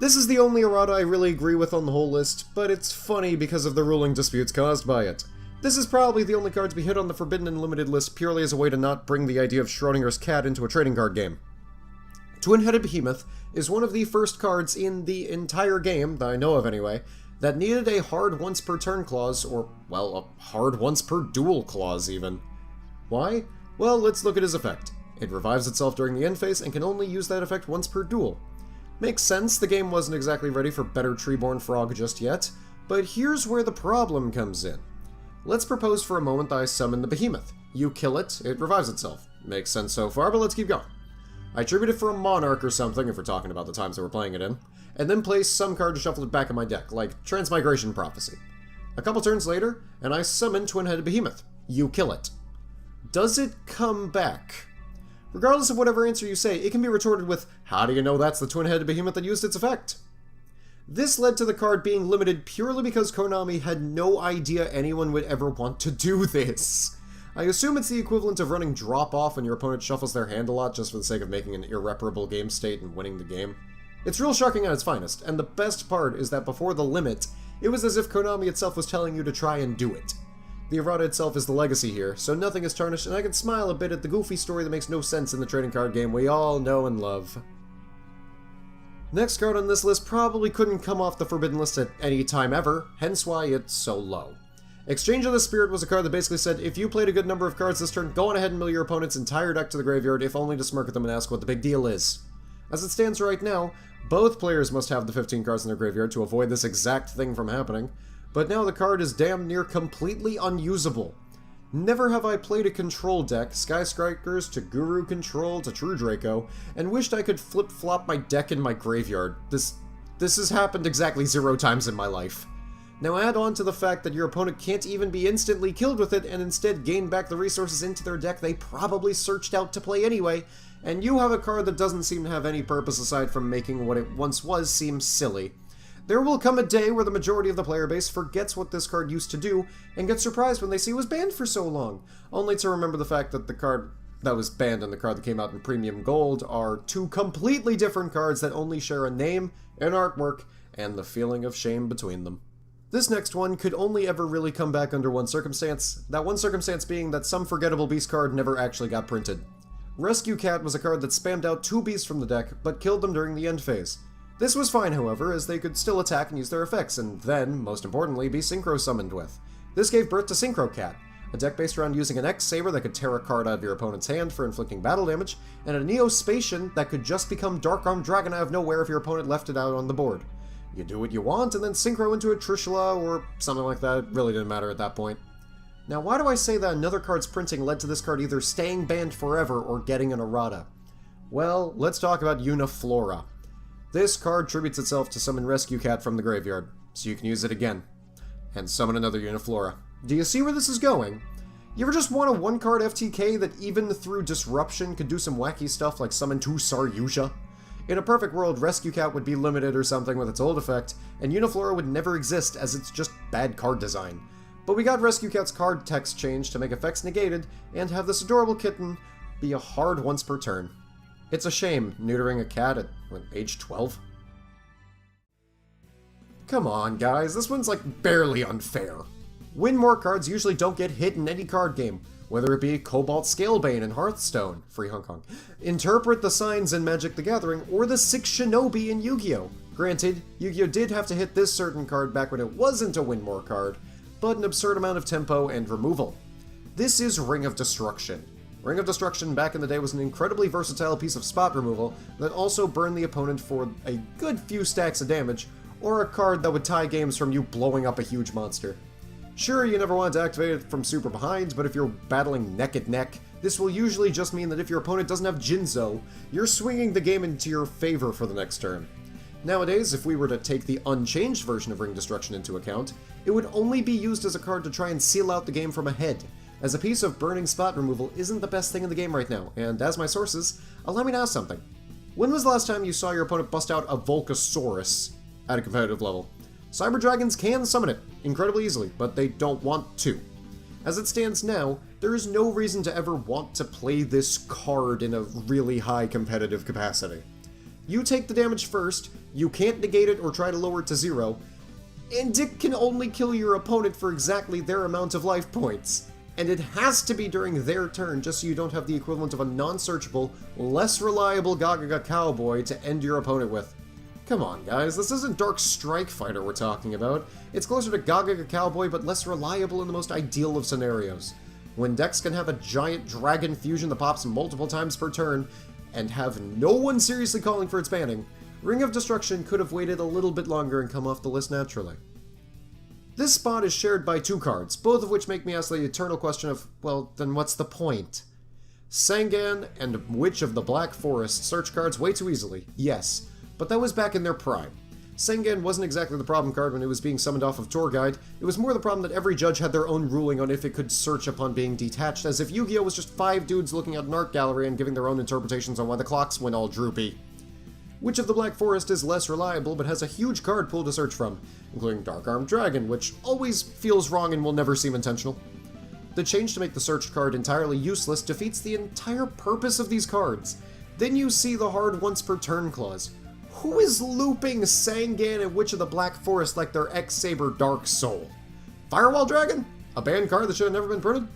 This is the only errata I really agree with on the whole list, but it's funny because of the ruling disputes caused by it. This is probably the only card to be hit on the Forbidden and Limited list purely as a way to not bring the idea of Schrodinger's cat into a trading card game. Twin-Headed Behemoth is one of the first cards in the entire game, that I know of anyway, that needed a hard once per turn clause, or, well, a hard once per duel clause even. Why? Well, let's look at his effect. It revives itself during the end phase and can only use that effect once per duel. Makes sense, the game wasn't exactly ready for better Treeborn Frog just yet, but here's where the problem comes in. Let's propose for a moment that I summon the Behemoth. You kill it, it revives itself. Makes sense so far, but let's keep going. I tribute it for a Monarch or something, if we're talking about the times that we're playing it in, and then place some card to shuffle it back in my deck, like Transmigration Prophecy. A couple turns later, and I summon Twin-Headed Behemoth. You kill it. Does it come back? Regardless of whatever answer you say, it can be retorted with, how do you know that's the Twin-Headed Behemoth that used its effect? This led to the card being limited purely because Konami had no idea anyone would ever want to do this. I assume it's the equivalent of running drop-off when your opponent shuffles their hand a lot just for the sake of making an irreparable game state and winning the game. It's real shocking at its finest, and the best part is that before the limit, it was as if Konami itself was telling you to try and do it. The errata itself is the legacy here, so nothing is tarnished, and I can smile a bit at the goofy story that makes no sense in the trading card game we all know and love. Next card on this list probably couldn't come off the Forbidden list at any time ever, hence why it's so low. Exchange of the Spirit was a card that basically said, if you played a good number of cards this turn, go on ahead and mill your opponent's entire deck to the graveyard, if only to smirk at them and ask what the big deal is. As it stands right now, both players must have the 15 cards in their graveyard to avoid this exact thing from happening, but now the card is damn near completely unusable. Never have I played a control deck, Sky Strikers to Guru Control to True Draco, and wished I could flip-flop my deck in my graveyard. This has happened exactly 0 times in my life. Now add on to the fact that your opponent can't even be instantly killed with it and instead gain back the resources into their deck they probably searched out to play anyway, and you have a card that doesn't seem to have any purpose aside from making what it once was seem silly. There will come a day where the majority of the player base forgets what this card used to do, and gets surprised when they see it was banned for so long, only to remember the fact that the card that was banned and the card that came out in Premium Gold are two completely different cards that only share a name, an artwork, and the feeling of shame between them. This next one could only ever really come back under one circumstance, that one circumstance being that some forgettable beast card never actually got printed. Rescue Cat was a card that spammed out 2 beasts from the deck, but killed them during the end phase. This was fine, however, as they could still attack and use their effects, and then, most importantly, be synchro summoned with. This gave birth to Synchro Cat, a deck based around using an X-Saber that could tear a card out of your opponent's hand for inflicting battle damage, and a Neo-Spacian that could just become Dark Armed Dragon out of nowhere if your opponent left it out on the board. You do what you want, and then synchro into a Trishula or something like that. It really didn't matter at that point. Now, why do I say that another card's printing led to this card either staying banned forever or getting an errata? Well, let's talk about Uniflora. This card tributes itself to summon Rescue Cat from the graveyard, so you can use it again. And summon another Uniflora. Do you see where this is going? You ever just want a 1-card FTK that even through Disruption could do some wacky stuff like summon 2 Saryuja? In a perfect world, Rescue Cat would be limited or something with its old effect, and Uniflora would never exist as it's just bad card design. But we got Rescue Cat's card text changed to make effects negated, and have this adorable kitten be a hard once per turn. It's a shame, neutering a cat at, what, age 12? Come on, guys, this one's like barely unfair. Win more cards usually don't get hit in any card game, whether it be Cobalt Scalebane in Hearthstone, Free Hong Kong, Interpret the Signs in Magic the Gathering, or the 6 Shinobi in Yu-Gi-Oh! Granted, Yu-Gi-Oh! Did have to hit this certain card back when it wasn't a win more card, but an absurd amount of tempo and removal. This is Ring of Destruction. Ring of Destruction back in the day was an incredibly versatile piece of spot removal that also burned the opponent for a good few stacks of damage, or a card that would tie games from you blowing up a huge monster. Sure, you never want to activate it from super behind, but if you're battling neck and neck, this will usually just mean that if your opponent doesn't have Jinzo, you're swinging the game into your favor for the next turn. Nowadays, if we were to take the unchanged version of Ring Destruction into account, it would only be used as a card to try and seal out the game from ahead, as a piece of burning spot removal isn't the best thing in the game right now, and as my sources, allow me to ask something. When was the last time you saw your opponent bust out a Volcasaurus at a competitive level? Cyber Dragons can summon it incredibly easily, but they don't want to. As it stands now, there is no reason to ever want to play this card in a really high competitive capacity. You take the damage first, You can't negate it or try to lower it to 0, and it can only kill your opponent for exactly their amount of life points. And it has to be during their turn, just so you don't have the equivalent of a non-searchable, less reliable Gagaga Cowboy to end your opponent with. Come on, guys, this isn't Dark Strike Fighter we're talking about. It's closer to Gagaga Cowboy, but less reliable in the most ideal of scenarios. When decks can have a giant dragon fusion that pops multiple times per turn, and have no one seriously calling for its banning, Ring of Destruction could have waited a little bit longer and come off the list naturally. This spot is shared by 2 cards, both of which make me ask the eternal question of, well, then what's the point? Sangan and Witch of the Black Forest search cards way too easily, yes, but that was back in their prime. Sangan wasn't exactly the problem card when it was being summoned off of Tour Guide, it was more the problem that every judge had their own ruling on if it could search upon being detached, as if Yu-Gi-Oh! Was just 5 dudes looking at an art gallery and giving their own interpretations on why the clocks went all droopy. Witch of the Black Forest is less reliable, but has a huge card pool to search from, including Dark Armed Dragon, which always feels wrong and will never seem intentional. The change to make the searched card entirely useless defeats the entire purpose of these cards. Then you see the hard once per turn clause. Who is looping Sangan and Witch of the Black Forest like their X-Saber Dark Soul? Firewall Dragon? A banned card that should have never been printed?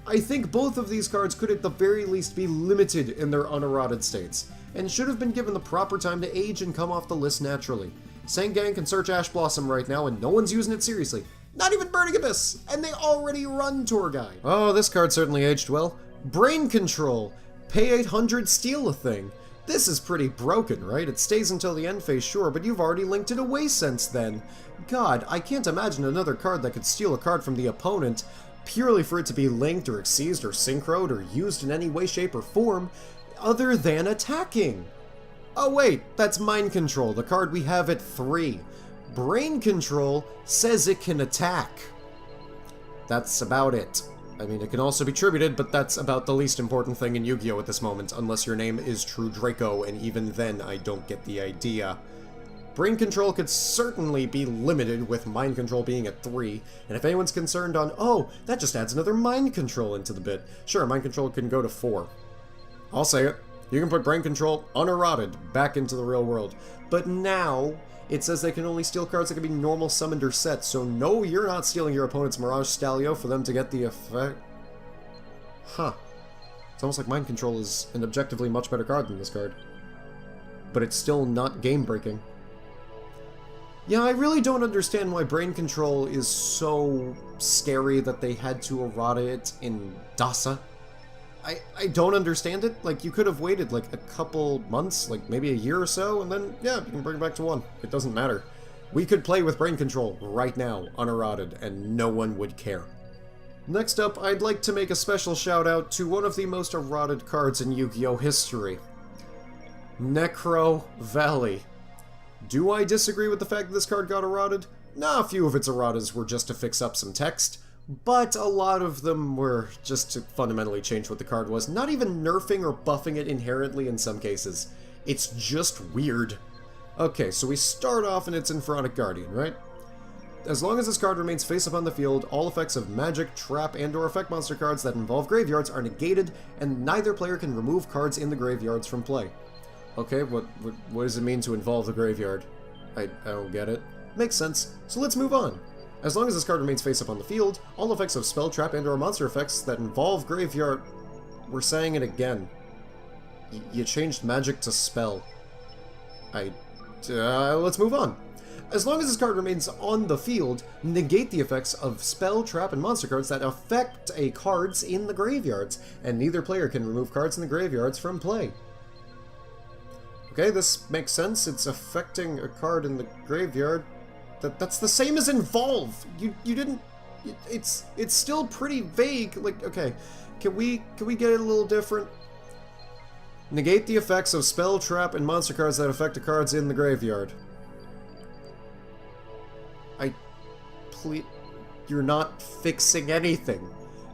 I think both of these cards could at the very least be limited in their uneroded states, and should have been given the proper time to age and come off the list naturally. Sangan can search Ash Blossom right now and no one's using it seriously. Not even Burning Abyss, and they already run Tour Guide. Oh, this card certainly aged well. Brain Control. Pay 800, steal a thing. This is pretty broken, right? It stays until the end phase, sure, but you've already linked it away since then. God, I can't imagine another card that could steal a card from the opponent purely for it to be linked or exceeded or synchroed or used in any way, shape, or form other than attacking. Oh wait, that's Mind Control, the card we have at 3. Brain Control says it can attack. That's about it. I mean, it can also be tributed, but that's about the least important thing in Yu-Gi-Oh! At this moment, unless your name is True Draco, and even then I don't get the idea. Brain Control could certainly be limited with Mind Control being at 3, and if anyone's concerned on, oh, that just adds another Mind Control into the bit, sure, Mind Control can go to 4. I'll say it. You can put Brain Control uneroded back into the real world. But now, it says they can only steal cards that can be normal summoned or set, so no, you're not stealing your opponent's Mirage Stalio for them to get the effect. Huh. It's almost like Mind Control is an objectively much better card than this card. But it's still not game-breaking. Yeah, I really don't understand why Brain Control is so scary that they had to errata it in DASA. I don't understand it. Like, you could have waited, like, a couple months, like, maybe a year or so, and then, yeah, you can bring it back to 1. It doesn't matter. We could play with Brain Control right now, uneroded, and no one would care. Next up, I'd like to make a special shout-out to one of the most eroded cards in Yu-Gi-Oh! History. NECROVALLEY. Do I disagree with the fact that this card got eroded? Nah, a few of its erotas were just to fix up some text, but a lot of them were just to fundamentally change what the card was, not even nerfing or buffing it inherently in some cases. It's just weird. Okay, so we start off and it's Infernal Guardian, right? As long as this card remains face up on the field, all effects of magic, trap, and/or effect monster cards that involve graveyards are negated, and neither player can remove cards in the graveyards from play. Okay, what does it mean to involve the graveyard? I don't get it. Makes sense, so let's move on. As long as this card remains face up on the field, all effects of spell, trap, and/or monster effects that involve graveyard... We're saying it again. You changed magic to spell. Let's move on. As long as this card remains on the field, negate the effects of spell, trap, and monster cards that affect cards in the graveyards, and neither player can remove cards in the graveyards from play. Okay, this makes sense. It's affecting a card in the graveyard. That's the same as involve. You didn't. It's still pretty vague. Like, okay, can we get it a little different? Negate the effects of spell, trap, and monster cards that affect the cards in the graveyard. You're not fixing anything.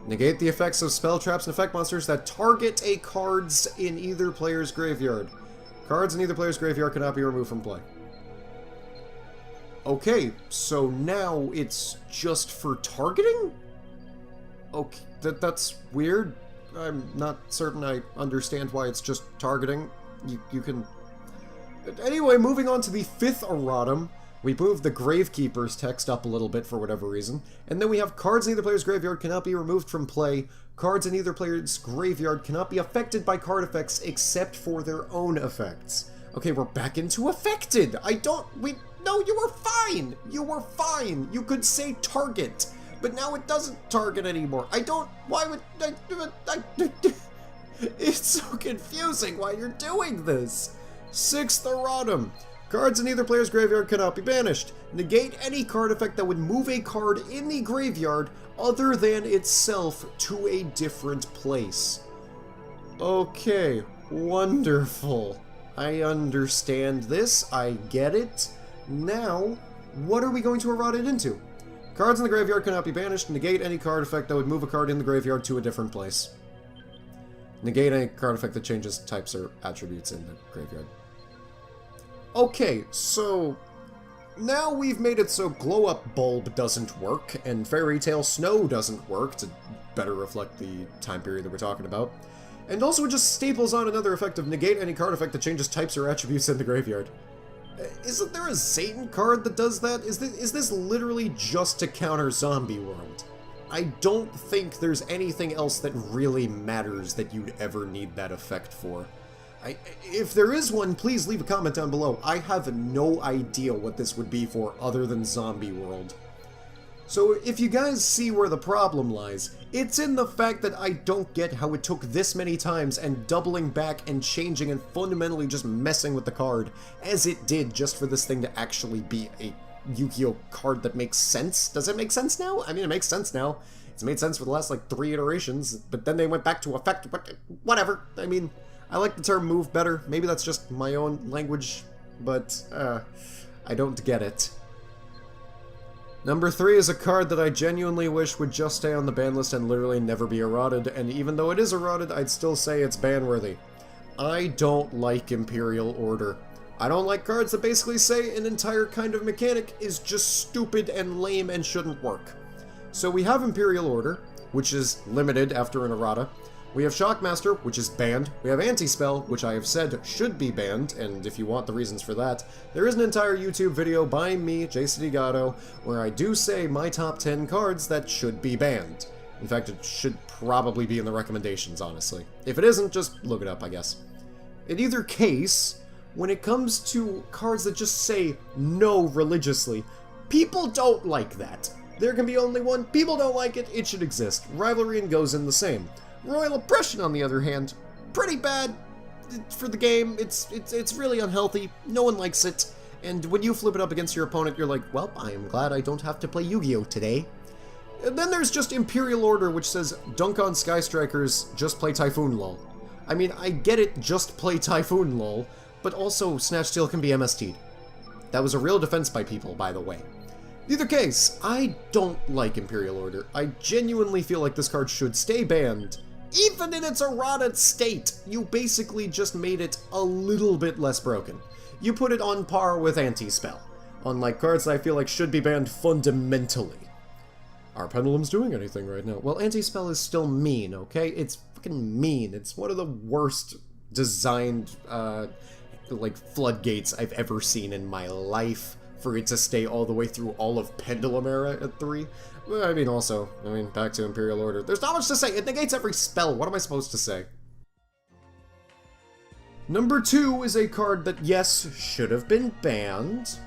Negate the effects of spell, traps, and effect monsters that target cards in either player's graveyard. Cards in either player's graveyard cannot be removed from play. Okay, so now it's just for targeting? Okay, that's weird. I'm not certain I understand why it's just targeting. You can... Anyway, moving on to the 5th erratum. We moved the Gravekeeper's text up a little bit for whatever reason. And then we have cards in either player's graveyard cannot be removed from play. Cards in either player's graveyard cannot be affected by card effects except for their own effects. Okay, we're back into affected. No, you were fine. You were fine. You could say target, but now it doesn't target anymore. Why would it's so confusing why you're doing this. 6th erratum. Cards in either player's graveyard cannot be banished. Negate any card effect that would move a card in the graveyard other than itself to a different place. Okay, wonderful. I understand this. I get it. Now, what are we going to errata it into? Cards in the graveyard cannot be banished. Negate any card effect that would move a card in the graveyard to a different place. Negate any card effect that changes types or attributes in the graveyard. Okay, so now we've made it so Glow Up Bulb doesn't work, and Fairy Tale Snow doesn't work, to better reflect the time period that we're talking about. And also it just staples on another effect of negate any card effect that changes types or attributes in the graveyard. Isn't there a Satan card that does that? Is this literally just to counter Zombie World? I don't think there's anything else that really matters that you'd ever need that effect for. If there is one, please leave a comment down below. I have no idea what this would be for other than Zombie World. So if you guys see where the problem lies, it's in the fact that I don't get how it took this many times and doubling back and changing and fundamentally just messing with the card, as it did just for this thing to actually be a Yu-Gi-Oh card that makes sense. Does it make sense now? I mean, it makes sense now. It's made sense for the last, like, 3 iterations, but then they went back to effect, but whatever. I mean, I like the term move better. Maybe that's just my own language, but, I don't get it. Number 3 is a card that I genuinely wish would just stay on the ban list and literally never be errated, and even though it is errated, I'd still say it's ban-worthy. I don't like Imperial Order. I don't like cards that basically say an entire kind of mechanic is just stupid and lame and shouldn't work. So we have Imperial Order, which is limited after an errata. We have Shockmaster, which is banned. We have Anti-Spell, which I have said should be banned, and if you want the reasons for that, there is an entire YouTube video by me, Jason Igato, where I do say my top 10 cards that should be banned. In fact, it should probably be in the recommendations, honestly. If it isn't, just look it up, I guess. In either case, when it comes to cards that just say no religiously, people don't like that. There can be only one. People don't like it. It should exist. Rivalry and Gozen the same. Royal Oppression, on the other hand, pretty bad for the game. It's really unhealthy. No one likes it. And when you flip it up against your opponent, you're like, well, I am glad I don't have to play Yu-Gi-Oh today. And then there's just Imperial Order, which says, dunk on Sky Strikers, just play Typhoon lol. I mean, I get it, just play Typhoon lol, but also Snatch Steal can be MST'd. That was a real defense by people, by the way. In either case, I don't like Imperial Order. I genuinely feel like this card should stay banned. Even in its errata state, you basically just made it a little bit less broken. You put it on par with Anti-Spell, unlike cards that I feel like should be banned fundamentally. Are Pendulums doing anything right now? Well, Anti-Spell is still mean, okay? It's fucking mean. It's one of the worst designed, like, floodgates I've ever seen in my life, for it to stay all the way through all of Pendulum Era at 3. I mean, also, back to Imperial Order. There's not much to say. It negates every spell. What am I supposed to say? Number 2 is a card that, yes, should have been banned,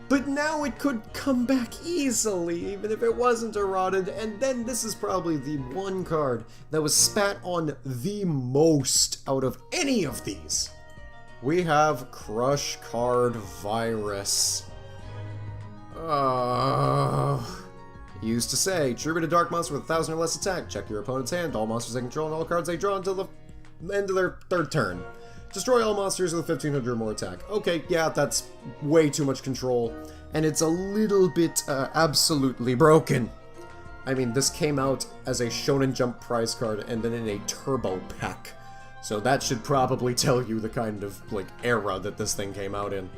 but now it could come back easily, even if it wasn't errated, and then this is probably the one card that was spat on the most out of any of these. We have Crush Card Virus. Used to say, tribute a dark monster with 1,000 or less attack, check your opponent's hand, all monsters they control and all cards they draw until the end of their 3rd turn. Destroy all monsters with 1,500 or more attack. Okay, yeah, that's way too much control, and it's a little bit, absolutely broken. I mean, this came out as a Shonen Jump prize card and then in a turbo pack, so that should probably tell you the kind of, like, era that this thing came out in.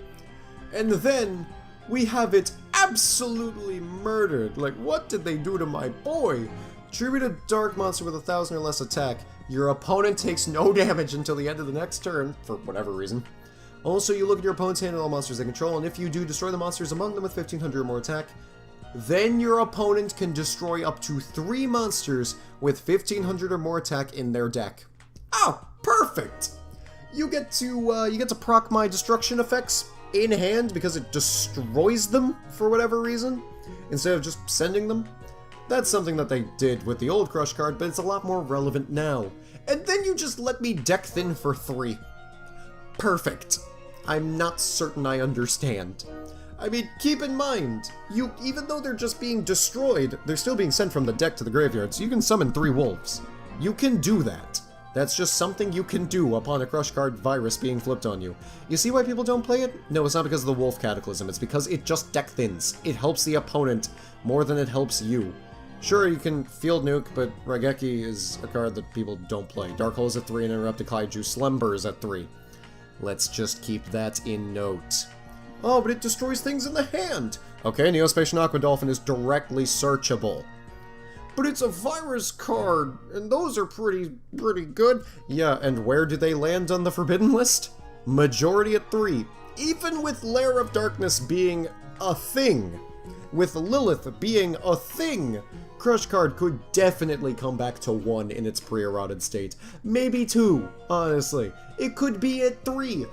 And then we have it absolutely murdered. Like, what did they do to my boy? Tribute a dark monster with 1,000 or less attack. Your opponent takes no damage until the end of the next turn, for whatever reason. Also, you look at your opponent's hand and all monsters they control, and if you do, destroy the monsters among them with 1500 or more attack. Then your opponent can destroy up to 3 monsters with 1500 or more attack in their deck. Oh, perfect! You get to proc my destruction effects in hand because it destroys them for whatever reason, instead of just sending them. That's something that they did with the old Crush card, but it's a lot more relevant now. And then you just let me deck thin for 3. Perfect. I'm not certain I understand. I mean, keep in mind, even though they're just being destroyed, they're still being sent from the deck to the graveyard, so you can summon 3 wolves. You can do that. That's just something you can do upon a Crush card virus being flipped on you. You see why people don't play it? No, it's not because of the Wolf Cataclysm, it's because it just deck thins. It helps the opponent more than it helps you. Sure, you can Field Nuke, but Raigeki is a card that people don't play. Dark Hole is at 3 and Interrupted Kaiju Slumber is at 3. Let's just keep that in note. Oh, but it destroys things in the hand! Okay, Neospatial Aqua Dolphin is directly searchable. But it's a virus card, and those are pretty good. Yeah, and where do they land on the Forbidden list? Majority at 3. Even with Lair of Darkness being a thing, with Lilith being a thing, Crush card could definitely come back to 1 in its pre-eroded state. Maybe 2, honestly. It could be at 3.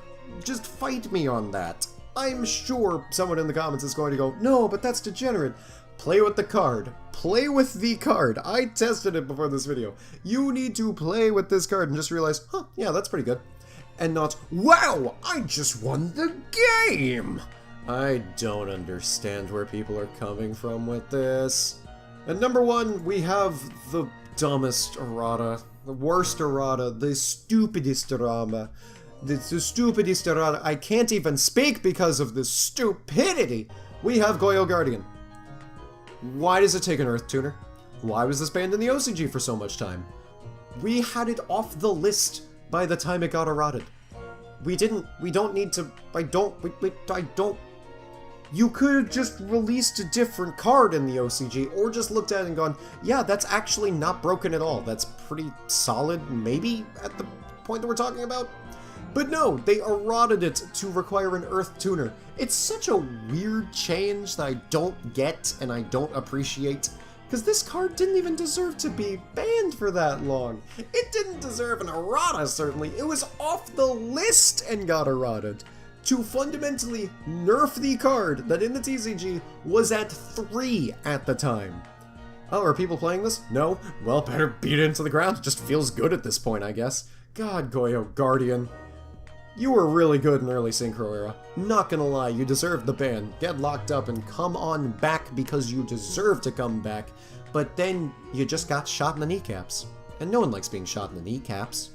Just fight me on that. I'm sure someone in the comments is going to go, no, but that's degenerate. Play with the card. Play with the card. I tested it before this video. You need to play with this card and just realize, huh, yeah, that's pretty good. And not, wow, I just won the game! I don't understand where people are coming from with this. At number 1, we have the dumbest errata, the worst errata, the stupidest errata. The stupidest errata. I can't even speak because of this stupidity. We have Goyo Guardian. Why does it take an Earth Tuner? Why was this banned in the OCG for so much time? We had it off the list by the time it got eroded. We don't need to, I don't. You could have just released a different card in the OCG, or just looked at it and gone, yeah, that's actually not broken at all. That's pretty solid, maybe, at the point that we're talking about? But no, they eroded it to require an Earth Tuner. It's such a weird change that I don't get and I don't appreciate, because this card didn't even deserve to be banned for that long. It didn't deserve an errata, certainly. It was off the list and got eroded. To fundamentally nerf the card that in the TCG was at 3 at the time. Oh, are people playing this? No? Well, better beat it into the ground. It just feels good at this point, I guess. God, Goyo Guardian. You were really good in early Synchro era. Not gonna lie, you deserved the ban. Get locked up and come on back because you deserve to come back. But then you just got shot in the kneecaps. And no one likes being shot in the kneecaps.